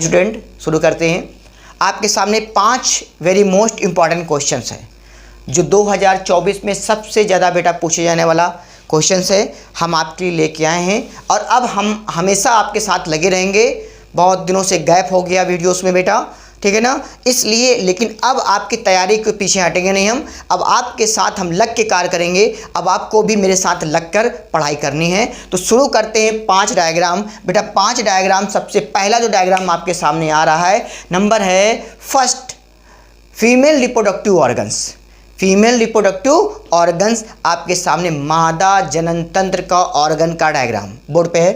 Student शुरू करते हैं। आपके सामने 5 वेरी मोस्ट इंपॉर्टेंट क्वेश्चंस हैं जो 2024 में सबसे ज़्यादा बेटा पूछे जाने वाला क्वेश्चंस है, हम आपके लिए लेके आए हैं। और अब हम हमेशा आपके साथ लगे रहेंगे। बहुत दिनों से गैप हो गया वीडियोस में बेटा, ठीक है ना, इसलिए। लेकिन अब आपकी तैयारी के पीछे हटेंगे नहीं हम, अब आपके साथ हम लग के कार्य करेंगे। अब आपको भी मेरे साथ लगकर पढ़ाई करनी है। तो शुरू करते हैं 5 डायग्राम। बेटा 5 डायग्राम, सबसे पहला जो डायग्राम आपके सामने आ रहा है नंबर है first, female reproductive organs. Female reproductive organs आपके सामने मादा जनन तंत्र का ऑर्गन का डायग्राम बोर्ड पे है।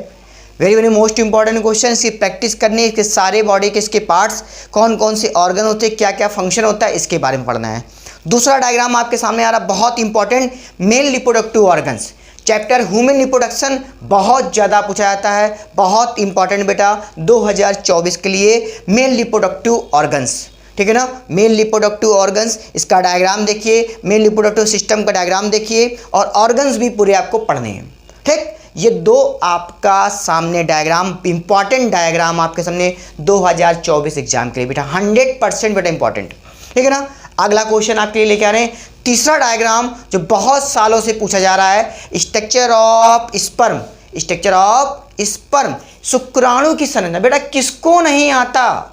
Very very most important question, इसकी प्रैक्टिस करनी है। इसके सारे बॉडी के इसके पार्ट्स, कौन कौन से ऑर्गन होते हैं, क्या क्या फंक्शन होता है, इसके बारे में पढ़ना है। दूसरा डायग्राम आपके सामने आ रहा, बहुत important, male reproductive organs. Chapter human reproduction बहुत ज़्यादा पूछा जाता है, बहुत इंपॉर्टेंट बेटा 2024 के लिए। मेल रिप्रोडक्टिव ऑर्गन्स, ठीक है ना, मेल रिप्रोडक्टिव ऑर्गन्स, इसका डायग्राम देखिए, मेल रिप्रोडक्टिव सिस्टम का डायग्राम देखिए, और ऑर्गन्स भी पूरे आपको पढ़ने हैं। ठीक, ये 2 आपका सामने डायग्राम, इंपॉर्टेंट डायग्राम आपके सामने 2024 एग्जाम के लिए बेटा 100% बेटा इंपॉर्टेंट, ठीक है ना। अगला क्वेश्चन आपके लिए लेके आ रहे हैं, तीसरा डायग्राम जो बहुत सालों से पूछा जा रहा है, structure of sperm. Structure of sperm, शुक्राणु की संरचना। बेटा किसको नहीं आता,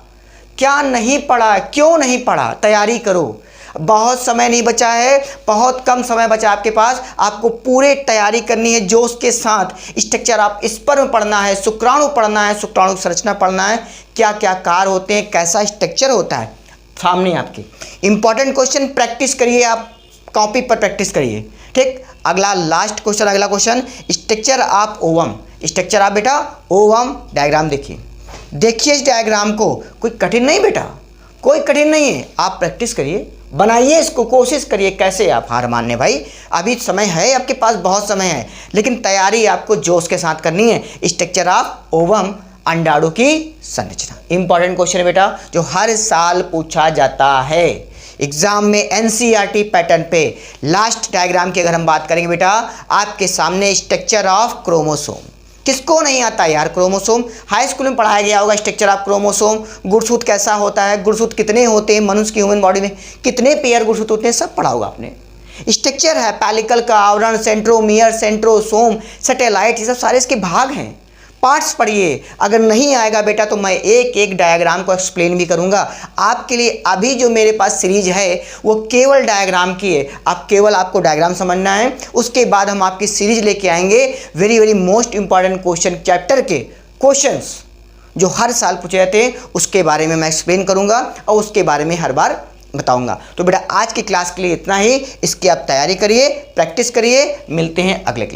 क्या नहीं पढ़ा, क्यों नहीं पढ़ा, तैयारी करो। बहुत समय नहीं बचा है, बहुत कम समय बचा आपके पास, आपको पूरे तैयारी करनी है जोश के साथ। स्ट्रक्चर ऑफ स्पर्म पढ़ना है, शुक्राणु पढ़ना है, शुक्राणु की संरचना पढ़ना है, क्या क्या कार्य होते हैं, कैसा स्ट्रक्चर होता है, सामने आपके इंपॉर्टेंट क्वेश्चन। प्रैक्टिस करिए, आप कॉपी पर प्रैक्टिस करिए। ठीक, अगला लास्ट क्वेश्चन, अगला question, structure of ovum. Structure of बेटा ओवम, डायग्राम देखिए। देखिए इस डायग्राम को, कोई कठिन नहीं बेटा, कोई कठिन नहीं है। आप प्रैक्टिस करिए, बनाइए इसको, कोशिश करिए। कैसे आप हार मानने भाई, अभी समय है आपके पास, बहुत समय है, लेकिन तैयारी आपको जोश के साथ करनी है। स्ट्रक्चर ऑफ ओवम, अंडाणु की संरचना, इंपॉर्टेंट क्वेश्चन है बेटा जो हर साल पूछा जाता है एग्जाम में एनसीईआरटी पैटर्न पे। लास्ट डायग्राम की अगर हम बात करेंगे बेटा, आपके सामने स्ट्रक्चर ऑफ क्रोमोसोम। किसको नहीं आता यार क्रोमोसोम, हाई स्कूल में पढ़ाया गया होगा स्ट्रक्चर ऑफ क्रोमोसोम। गुणसूत्र कैसा होता है, गुणसूत्र कितने होते हैं, मनुष्य की ह्यूमन बॉडी में कितने पेयर गुणसूत्र होते हैं, सब पढ़ा होगा आपने। स्ट्रक्चर है पैलिकल का आवरण, सेंट्रोमियर, सेंट्रोसोम, सैटेलाइट, ये सब सारे इसके भाग हैं। पार्ट्स पढ़िए, अगर नहीं आएगा बेटा तो मैं एक एक डायग्राम को एक्सप्लेन भी करूंगा आपके लिए। अभी जो मेरे पास सीरीज है वो केवल डायग्राम की है, आप केवल आपको डायग्राम समझना है। उसके बाद हम आपकी सीरीज लेके आएंगे very very most important question, chapter के क्वेश्चंस जो हर साल पूछे जाते हैं, उसके बारे में मैं एक्सप्लेन करूंगा और उसके बारे में हर बार बताऊंगा। तो बेटा आज की क्लास के लिए इतना ही, इसकी आप तैयारी करिए, प्रैक्टिस करिए, मिलते हैं अगले क्लास।